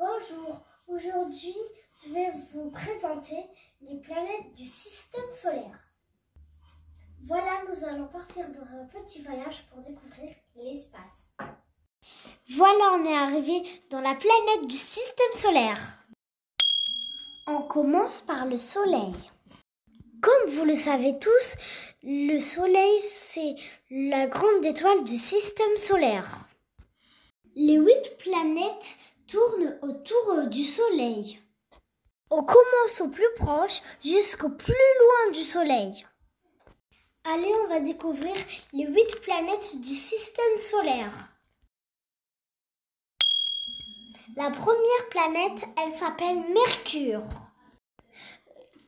Bonjour, aujourd'hui je vais vous présenter les planètes du système solaire. Voilà, nous allons partir dans un petit voyage pour découvrir l'espace. Voilà, on est arrivé dans la planète du système solaire. On commence par le Soleil. Comme vous le savez tous, le Soleil c'est la grande étoile du système solaire. Les 8 planètes tournent autour du Soleil. On commence au plus proche jusqu'au plus loin du Soleil. Allez, on va découvrir les 8 planètes du système solaire. La première planète, elle s'appelle Mercure.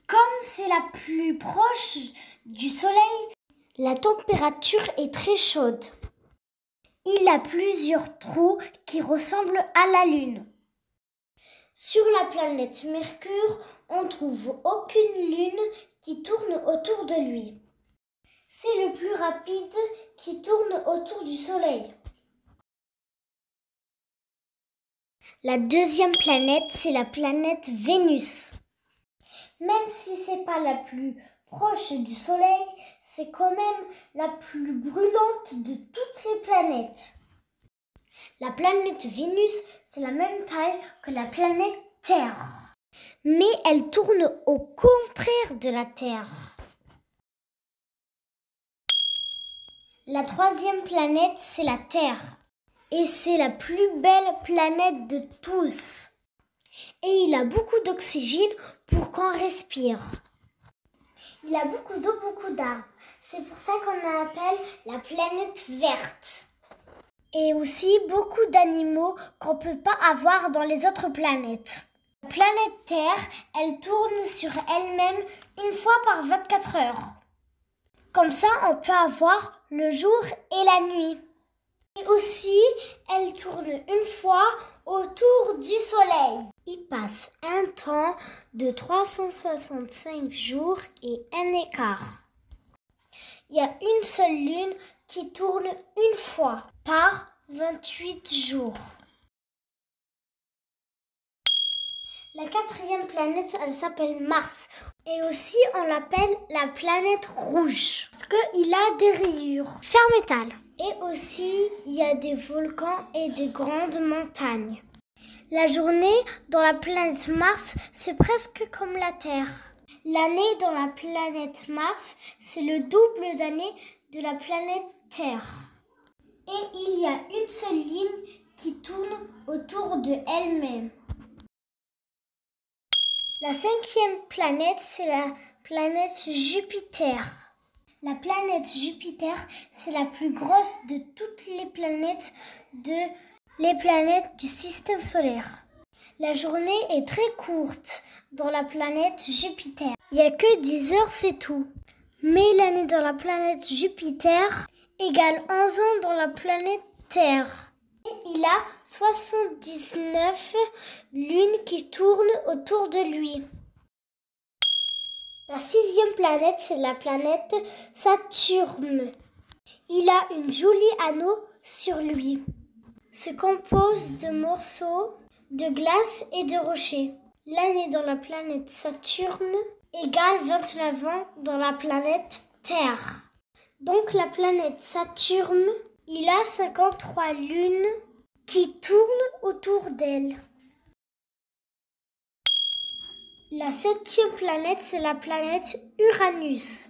Comme c'est la plus proche du Soleil, la température est très chaude. Il a plusieurs trous qui ressemblent à la Lune. Sur la planète Mercure, on ne trouve aucune lune qui tourne autour de lui. C'est le plus rapide qui tourne autour du Soleil. La deuxième planète, c'est la planète Vénus. Même si ce n'est pas la plus proche du Soleil, c'est quand même la plus brûlante de toutes les planètes. La planète Vénus, c'est la même taille que la planète Terre. Mais elle tourne au contraire de la Terre. La troisième planète, c'est la Terre. Et c'est la plus belle planète de tous. Et il a beaucoup d'oxygène pour qu'on respire. Il a beaucoup d'eau, beaucoup d'arbres. C'est pour ça qu'on l'appelle la planète verte. Et aussi beaucoup d'animaux qu'on ne peut pas avoir dans les autres planètes. La planète Terre, elle tourne sur elle-même une fois par 24 heures. Comme ça, on peut avoir le jour et la nuit. Et aussi, elle tourne une fois autour du Soleil. Il passe un temps de 365 jours et un écart. Il y a une seule lune qui tourne une fois par 28 jours. La quatrième planète, elle s'appelle Mars. Et aussi, on l'appelle la planète rouge. Parce qu'il a des rayures métal. Et aussi, il y a des volcans et des grandes montagnes. La journée dans la planète Mars, c'est presque comme la Terre. L'année dans la planète Mars, c'est le double d'année de la planète Terre. Et il y a une seule ligne qui tourne autour de elle-même. La cinquième planète, c'est la planète Jupiter. La planète Jupiter, c'est la plus grosse de toutes les planètes du système solaire. La journée est très courte dans la planète Jupiter. Il n'y a que 10 heures, c'est tout. Mais l'année dans la planète Jupiter égale 11 ans dans la planète Terre. Et il a 79 lunes qui tournent autour de lui. La sixième planète, c'est la planète Saturne. Il a une jolie anneau sur lui. Se compose de morceaux de glace et de rochers. L'année dans la planète Saturne égale 29 ans dans la planète Terre. Donc la planète Saturne, il a 53 lunes qui tournent autour d'elle. La septième planète, c'est la planète Uranus.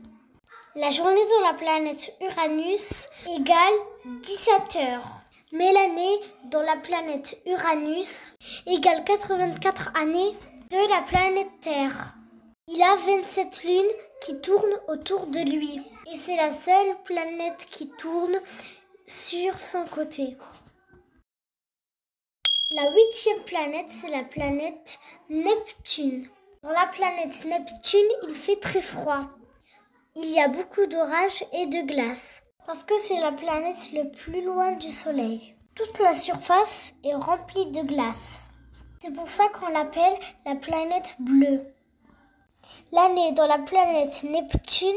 La journée dans la planète Uranus égale 17 heures. Mais l'année dans la planète Uranus égale 84 années de la planète Terre. Il a 27 lunes qui tournent autour de lui. Et c'est la seule planète qui tourne sur son côté. La huitième planète, c'est la planète Neptune. Dans la planète Neptune, il fait très froid. Il y a beaucoup d'orages et de glace. Parce que c'est la planète le plus loin du Soleil. Toute la surface est remplie de glace. C'est pour ça qu'on l'appelle la planète bleue. L'année dans la planète Neptune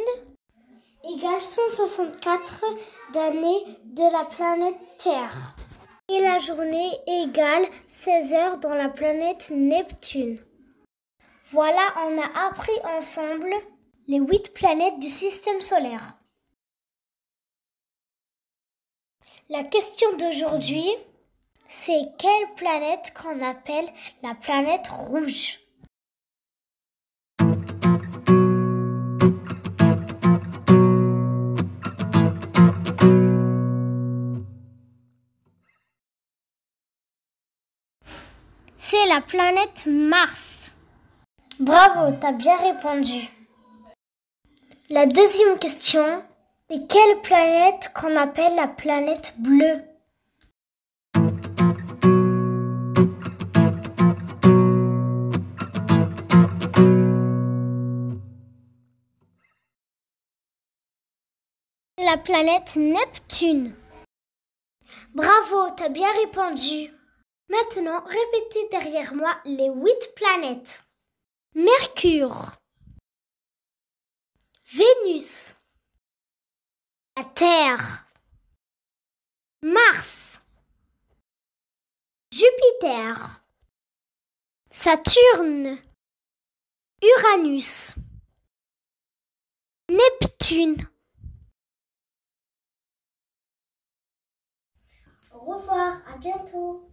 égale 164 d'années de la planète Terre. Et la journée égale 16 heures dans la planète Neptune. Voilà, on a appris ensemble les 8 planètes du système solaire. La question d'aujourd'hui, c'est quelle planète qu'on appelle la planète rouge? C'est la planète Mars. Bravo, t'as bien répondu. La deuxième question, c'est quelle planète qu'on appelle la planète bleue? C'est la planète Neptune. Bravo, t'as bien répondu. Maintenant, répétez derrière moi les 8 planètes. Mercure, Vénus, la Terre, Mars, Jupiter, Saturne, Uranus, Neptune. Au revoir, à bientôt.